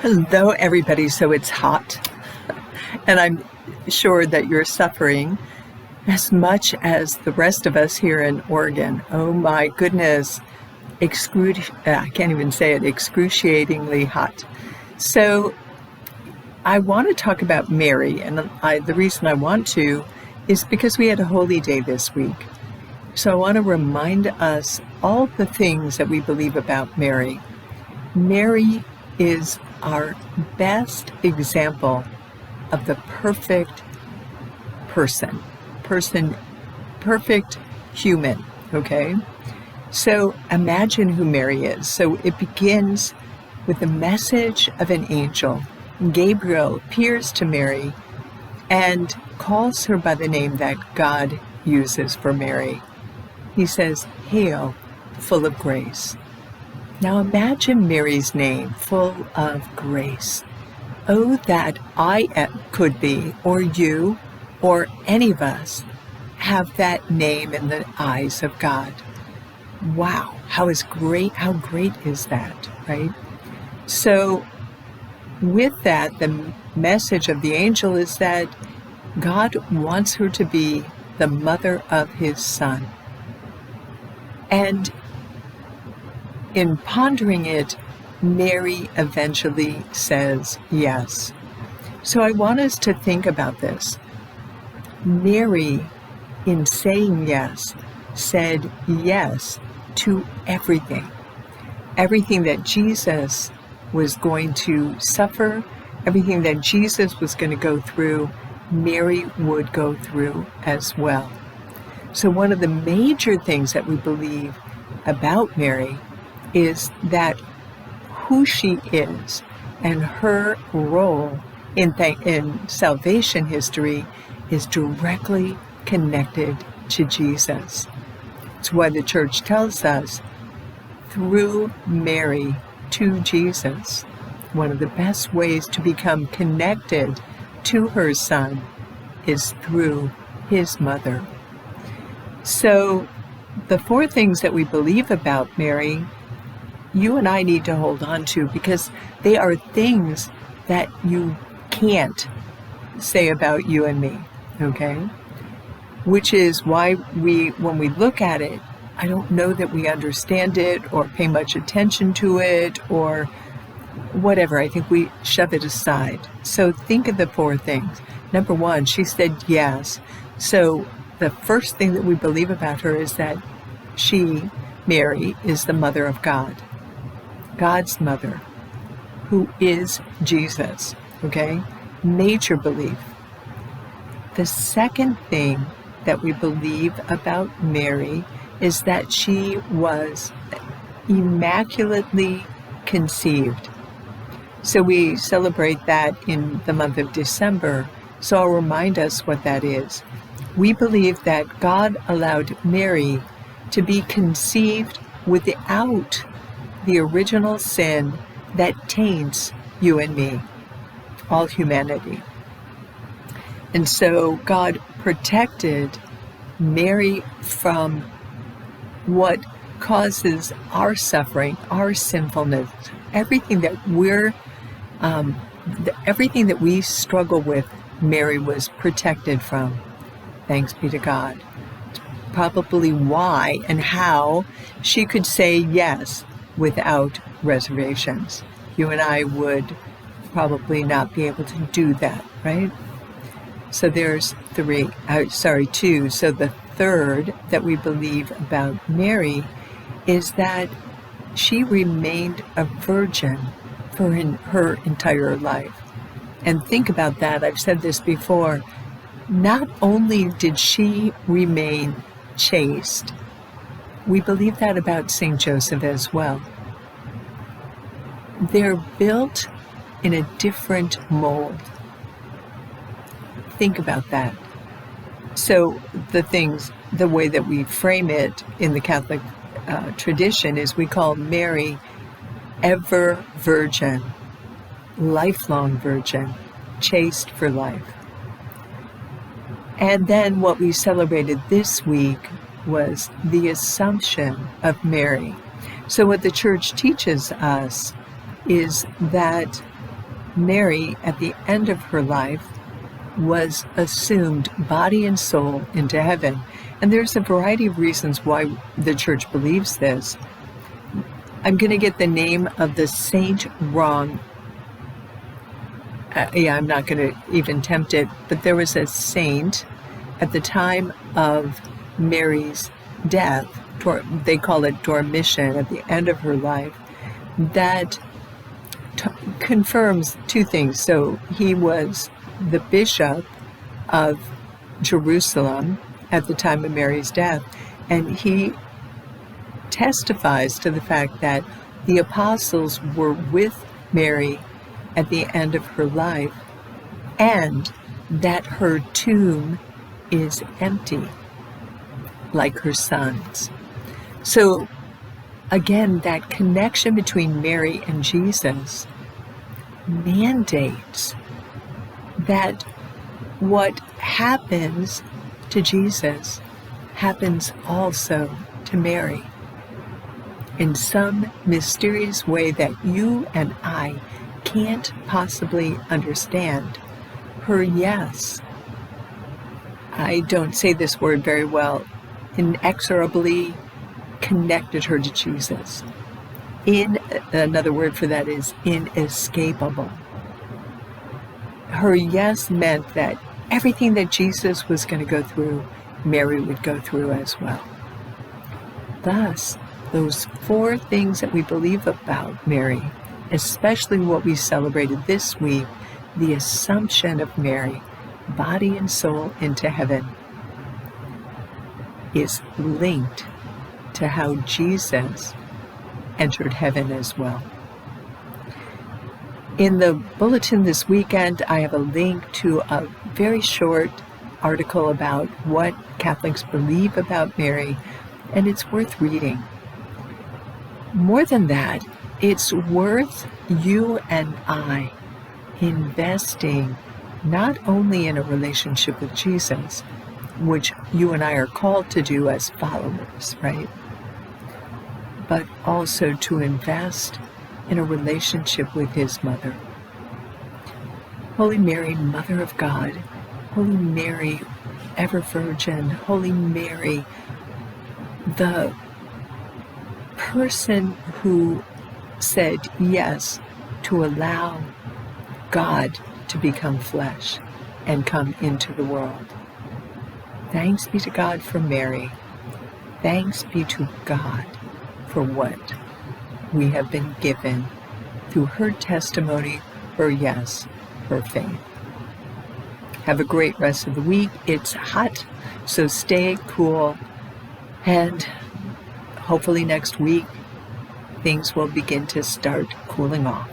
Hello, everybody. So it's hot, and I'm sure that you're suffering as much as the rest of us here in Oregon. Oh my goodness, I can't even say it, excruciatingly hot. So I want to talk about Mary, and the reason I want to is because we had a holy day this week. So I want to remind us all the things that we believe about Mary. Mary is our best example of the perfect perfect human, okay? So imagine who Mary is. So it begins with the message of an angel. Gabriel appears to Mary and calls her by the name that God uses for Mary. He says, "Hail, full of grace." Now imagine Mary's name, full of grace. Oh, that I could be, or you, or any of us, have that name in the eyes of God. Wow, how great is that, right? So with that, the message of the angel is that God wants her to be the mother of his son. And in pondering it, Mary eventually says yes. So I want us to think about this. Mary, in saying yes, said yes to everything. Everything that Jesus was going to suffer, everything that Jesus was going to go through, Mary would go through as well. So one of the major things that we believe about Mary is that who she is and her role in salvation history is directly connected to Jesus. It's why the church tells us through Mary to Jesus. One of the best ways to become connected to her son is through his mother. So the four things that we believe about Mary, you and I need to hold on to, because they are things that you can't say about you and me, okay? Which is why when we look at it, I don't know that we understand it or pay much attention to it or whatever. I think we shove it aside. So think of the four things. Number one, she said yes. So the first thing that we believe about her is that she, Mary, is the mother of God. God's mother, who is Jesus, okay? Major belief. The second thing that we believe about Mary is that she was immaculately conceived. So we celebrate that in the month of December, so I'll remind us what that is. We believe that God allowed Mary to be conceived without the original sin that taints you and me, all humanity. And so God protected Mary from what causes our suffering, our sinfulness, everything that everything that we struggle with, Mary was protected from. Thanks be to God. Probably why and how she could say yes without reservations. You and I would probably not be able to do that, right? So there's two. So the third that we believe about Mary is that she remained a virgin for her entire life. And think about that. I've said this before. Not only did she remain chaste, we believe that about St. Joseph as well. They're built in a different mold. Think about that. So the way that we frame it in the Catholic tradition is we call Mary ever virgin, lifelong virgin, chaste for life. And then what we celebrated this week was the Assumption of Mary. So what the church teaches us is that Mary, at the end of her life, was assumed body and soul into heaven. And there's a variety of reasons why the church believes this. I'm going to get the name of the saint wrong. I'm not going to even attempt it, but there was a saint at the time of Mary's death, they call it dormition, at the end of her life, that confirms two things. So he was the bishop of Jerusalem at the time of Mary's death, and he testifies to the fact that the apostles were with Mary at the end of her life, and that her tomb is empty, like her son's. So again, that connection between Mary and Jesus mandates that what happens to Jesus happens also to Mary in some mysterious way that you and I can't possibly understand. Her yes, I don't say this word very well, inexorably connected her to Jesus. Another word for that is inescapable. Her yes meant that everything that Jesus was going to go through, Mary would go through as well. Thus, those four things that we believe about Mary, especially what we celebrated this week, the assumption of Mary, body and soul into heaven, is linked to how Jesus entered heaven as well. In the bulletin this weekend, I have a link to a very short article about what Catholics believe about Mary, and it's worth reading. More than that, it's worth you and I investing not only in a relationship with Jesus, which you and I are called to do as followers, right? But also to invest in a relationship with his mother. Holy Mary, Mother of God, Holy Mary, ever Virgin, Holy Mary, the person who said yes to allow God to become flesh and come into the world. Thanks be to God for Mary. Thanks be to God for what we have been given through her testimony, her yes, her faith. Have a great rest of the week. It's hot, so stay cool, and hopefully next week things will begin to start cooling off.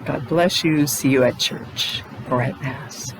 God bless you. See you at church or at Mass.